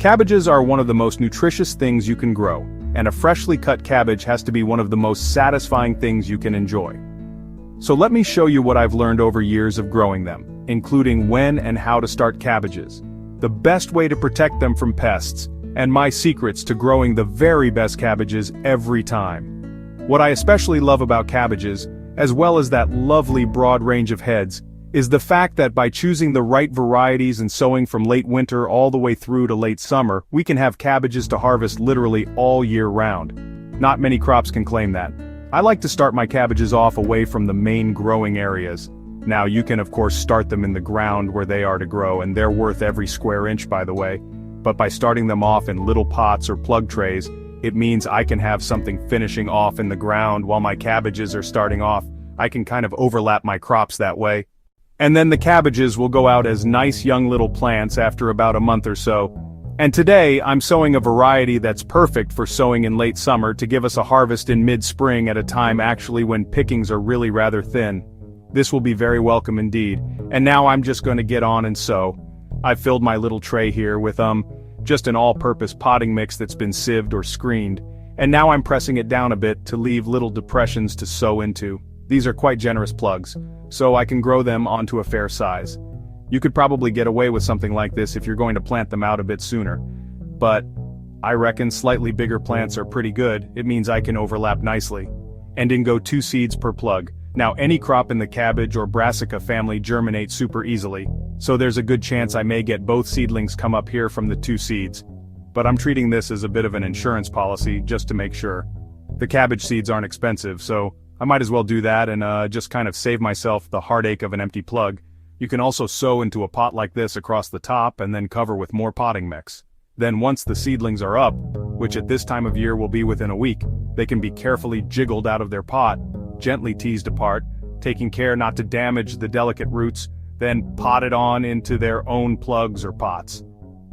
Cabbages are one of the most nutritious things you can grow, and a freshly cut cabbage has to be one of the most satisfying things you can enjoy. So let me show you what I've learned over years of growing them, including when and how to start cabbages, the best way to protect them from pests, and my secrets to growing the very best cabbages every time. What I especially love about cabbages, as well as that lovely broad range of heads, is the fact that by choosing the right varieties and sowing from late winter all the way through to late summer, we can have cabbages to harvest literally all year round. Not many crops can claim that. I like to start my cabbages off away from the main growing areas. Now you can of course start them in the ground where they are to grow, and they're worth every square inch, by the way. But by starting them off in little pots or plug trays, it means I can have something finishing off in the ground while my cabbages are starting off. I can kind of overlap my crops that way. And then the cabbages will go out as nice young little plants after about a month or so. And today, I'm sowing a variety that's perfect for sowing in late summer to give us a harvest in mid-spring at a time actually when pickings are really rather thin. This will be very welcome indeed. And now I'm just going to get on and sow. I've filled my little tray here with just an all-purpose potting mix that's been sieved or screened. And now I'm pressing it down a bit to leave little depressions to sow into. These are quite generous plugs, so I can grow them onto a fair size. You could probably get away with something like this if you're going to plant them out a bit sooner. But I reckon slightly bigger plants are pretty good. It means I can overlap nicely. And in go 2 seeds per plug. Now any crop in the cabbage or brassica family germinates super easily, so there's a good chance I may get both seedlings come up here from the 2 seeds. But I'm treating this as a bit of an insurance policy just to make sure. The cabbage seeds aren't expensive, so I might as well do that and just kind of save myself the heartache of an empty plug. You can also sow into a pot like this across the top and then cover with more potting mix. Then once the seedlings are up, which at this time of year will be within a week, they can be carefully jiggled out of their pot, gently teased apart, taking care not to damage the delicate roots, then potted on into their own plugs or pots.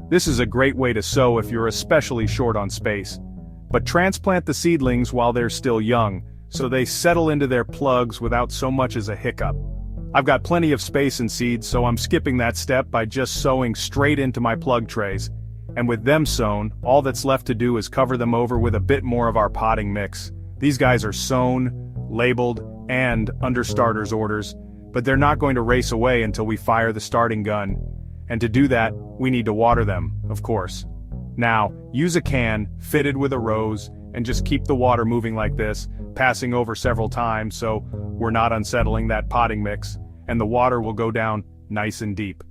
This is a great way to sow if you're especially short on space. But transplant the seedlings while they're still young, so they settle into their plugs without so much as a hiccup. I've got plenty of space in seeds, so I'm skipping that step by just sowing straight into my plug trays. And with them sown, all that's left to do is cover them over with a bit more of our potting mix. These guys are sown, labeled, and under starter's orders, but they're not going to race away until we fire the starting gun. And to do that, we need to water them, of course. Now, use a can, fitted with a rose, and just keep the water moving like this, passing over several times so we're not unsettling that potting mix, and the water will go down nice and deep.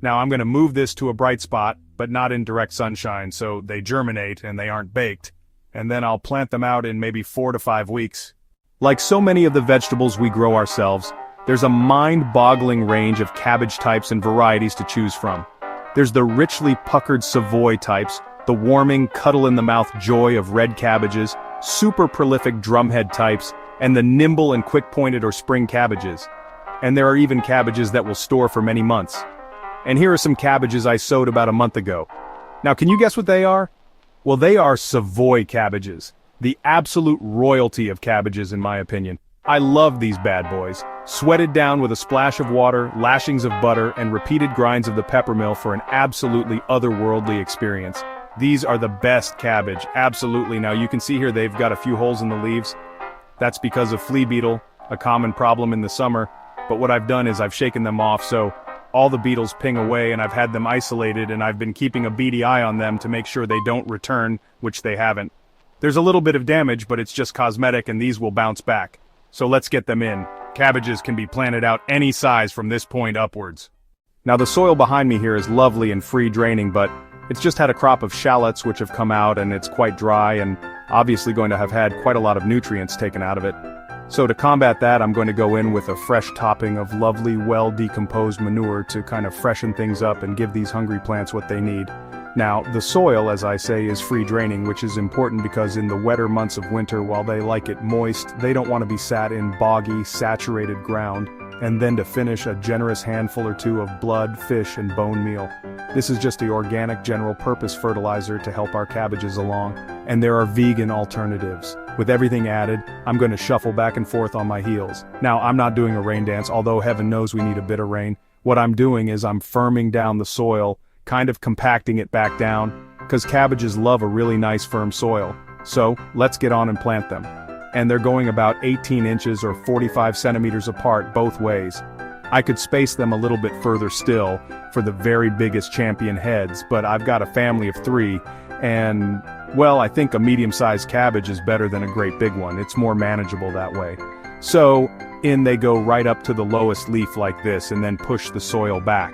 Now I'm going to move this to a bright spot, but not in direct sunshine, so they germinate and they aren't baked, and then I'll plant them out in maybe 4 to 5 weeks. Like so many of the vegetables we grow ourselves, there's a mind-boggling range of cabbage types and varieties to choose from. There's the richly puckered Savoy types, the warming, cuddle-in-the-mouth joy of red cabbages, super prolific drumhead types, and the nimble and quick-pointed or spring cabbages. And there are even cabbages that will store for many months. And here are some cabbages I sowed about a month ago. Now can you guess what they are? Well, they are Savoy cabbages, the absolute royalty of cabbages in my opinion. I love these bad boys, sweated down with a splash of water, lashings of butter, and repeated grinds of the peppermill for an absolutely otherworldly experience. These are the best cabbage, absolutely. Now you can see here they've got a few holes in the leaves. That's because of flea beetle, a common problem in the summer, but what I've done is I've shaken them off so all the beetles ping away, and I've had them isolated, and I've been keeping a beady eye on them to make sure they don't return, which they haven't. There's a little bit of damage, but it's just cosmetic and these will bounce back. So let's get them in. Cabbages can be planted out any size from this point upwards. Now the soil behind me here is lovely and free draining, but it's just had a crop of shallots which have come out and it's quite dry and obviously going to have had quite a lot of nutrients taken out of it. So to combat that, I'm going to go in with a fresh topping of lovely, well-decomposed manure to kind of freshen things up and give these hungry plants what they need. Now, the soil, as I say, is free draining, which is important because in the wetter months of winter, while they like it moist, they don't want to be sat in boggy, saturated ground, and then to finish a generous handful or two of blood, fish, and bone meal. This is just the organic general-purpose fertilizer to help our cabbages along, and there are vegan alternatives. With everything added, I'm going to shuffle back and forth on my heels. Now, I'm not doing a rain dance, although heaven knows we need a bit of rain. What I'm doing is I'm firming down the soil, kind of compacting it back down, because cabbages love a really nice firm soil. So, let's get on and plant them. And they're going about 18 inches or 45 centimeters apart both ways. I could space them a little bit further still for the very biggest champion heads, but I've got a family of 3, and, well, I think a medium-sized cabbage is better than a great big one. It's more manageable that way. So, in they go right up to the lowest leaf like this and then push the soil back.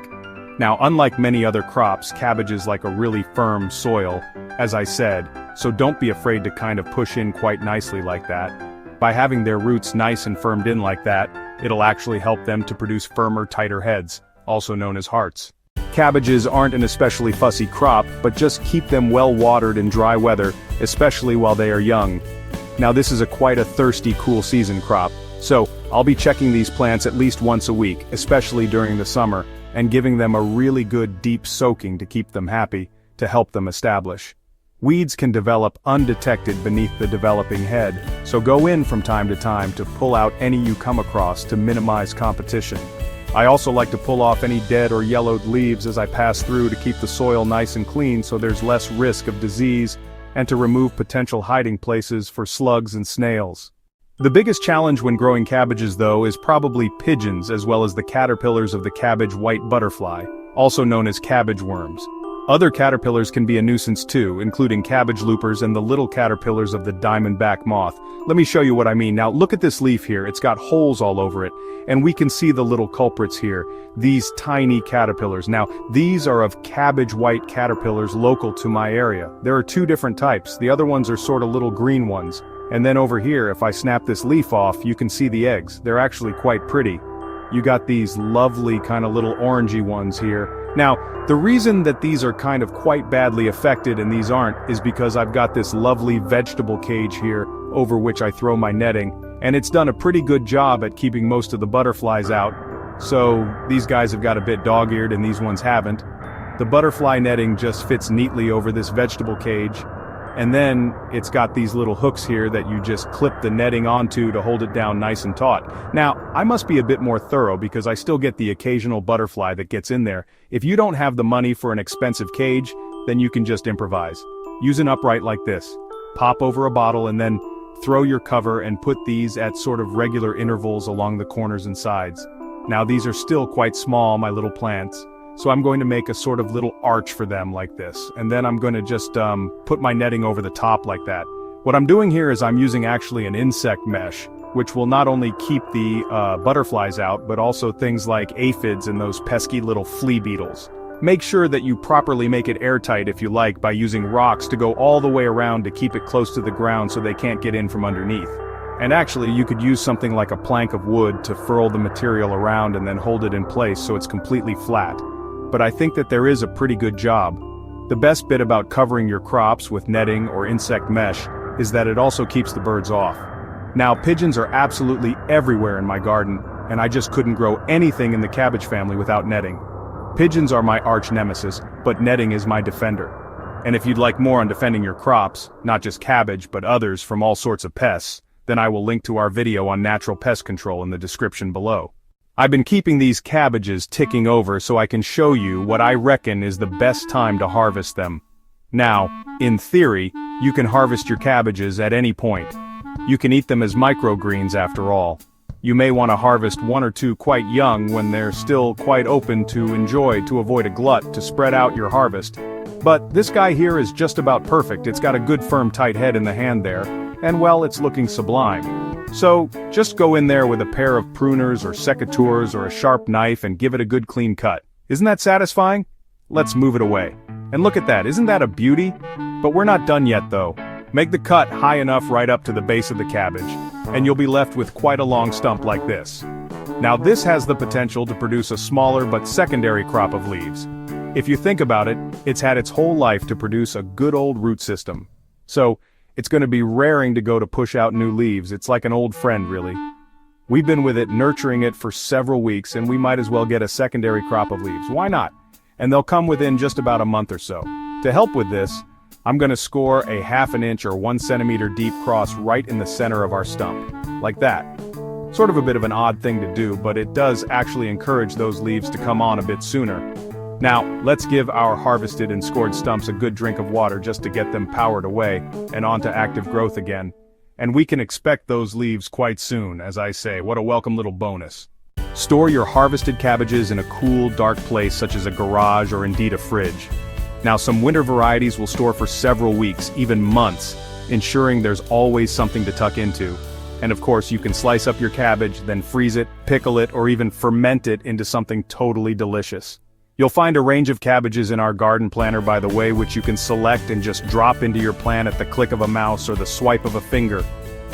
Now, unlike many other crops, cabbages like a really firm soil, as I said, so don't be afraid to kind of push in quite nicely like that. By having their roots nice and firmed in like that, it'll actually help them to produce firmer, tighter heads, also known as hearts. Cabbages aren't an especially fussy crop, but just keep them well watered in dry weather, especially while they are young. Now this is quite a thirsty, cool season crop, so I'll be checking these plants at least once a week, especially during the summer, and giving them a really good deep soaking to keep them happy, to help them establish. Weeds can develop undetected beneath the developing head, so go in from time to time to pull out any you come across to minimize competition. I also like to pull off any dead or yellowed leaves as I pass through to keep the soil nice and clean so there's less risk of disease, and to remove potential hiding places for slugs and snails. The biggest challenge when growing cabbages though is probably pigeons as well as the caterpillars of the cabbage white butterfly, also known as cabbage worms. Other caterpillars can be a nuisance too, including cabbage loopers and the little caterpillars of the diamondback moth. Let me show you what I mean. Now look at this leaf here, it's got holes all over it, and we can see the little culprits here, these tiny caterpillars. Now, these are of cabbage white caterpillars local to my area. There are 2 different types, the other ones are sort of little green ones. And then over here, if I snap this leaf off, you can see the eggs. They're actually quite pretty. You got these lovely kind of little orangey ones here. Now, the reason that these are kind of quite badly affected and these aren't is because I've got this lovely vegetable cage here over which I throw my netting, and it's done a pretty good job at keeping most of the butterflies out. So, these guys have got a bit dog-eared and these ones haven't. The butterfly netting just fits neatly over this vegetable cage, and then it's got these little hooks here that you just clip the netting onto to hold it down nice and taut. Now, I must be a bit more thorough because I still get the occasional butterfly that gets in there. If you don't have the money for an expensive cage, then you can just improvise. Use an upright like this. Pop over a bottle and then throw your cover and put these at sort of regular intervals along the corners and sides. Now these are still quite small, my little plants. So I'm going to make a sort of little arch for them like this, and then I'm going to just put my netting over the top like that. What I'm doing here is I'm using actually an insect mesh, which will not only keep the butterflies out, but also things like aphids and those pesky little flea beetles. Make sure that you properly make it airtight if you like by using rocks to go all the way around to keep it close to the ground so they can't get in from underneath. And actually you could use something like a plank of wood to furl the material around and then hold it in place so it's completely flat. But I think that there is a pretty good job. The best bit about covering your crops with netting or insect mesh is that it also keeps the birds off. Now pigeons are absolutely everywhere in my garden, and I just couldn't grow anything in the cabbage family without netting. Pigeons are my arch nemesis, but netting is my defender. And if you'd like more on defending your crops, not just cabbage but others from all sorts of pests, then I will link to our video on natural pest control in the description below. I've been keeping these cabbages ticking over so I can show you what I reckon is the best time to harvest them. Now, in theory, you can harvest your cabbages at any point. You can eat them as microgreens after all. You may want to harvest 1 or 2 quite young when they're still quite open to enjoy to avoid a glut to spread out your harvest. But this guy here is just about perfect. It's got a good firm tight head in the hand there, and well, it's looking sublime. So, just go in there with a pair of pruners or secateurs or a sharp knife and give it a good clean cut. Isn't that satisfying? Let's move it away. And look at that, isn't that a beauty? But we're not done yet though. Make the cut high enough right up to the base of the cabbage, and you'll be left with quite a long stump like this. Now this has the potential to produce a smaller but secondary crop of leaves. If you think about it, it's had its whole life to produce a good old root system. So, it's going to be raring to go to push out new leaves. It's like an old friend, really. We've been with it, nurturing it for several weeks, and we might as well get a secondary crop of leaves. Why not? And they'll come within just about a month or so. To help with this, I'm going to score a 1/2 inch or 1 centimeter deep cross right in the center of our stump. Like that. Sort of a bit of an odd thing to do, but it does actually encourage those leaves to come on a bit sooner. Now, let's give our harvested and scored stumps a good drink of water just to get them powered away and onto active growth again. And we can expect those leaves quite soon, as I say. What a welcome little bonus. Store your harvested cabbages in a cool, dark place such as a garage or indeed a fridge. Now, some winter varieties will store for several weeks, even months, ensuring there's always something to tuck into. And of course, you can slice up your cabbage, then freeze it, pickle it, or even ferment it into something totally delicious. You'll find a range of cabbages in our garden planner, by the way, which you can select and just drop into your plant at the click of a mouse or the swipe of a finger.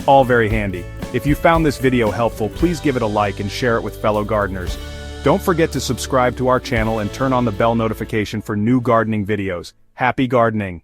All very handy. If you found this video helpful, please give it a like and share it with fellow gardeners. Don't forget to subscribe to our channel and turn on the bell notification for new gardening videos. Happy gardening!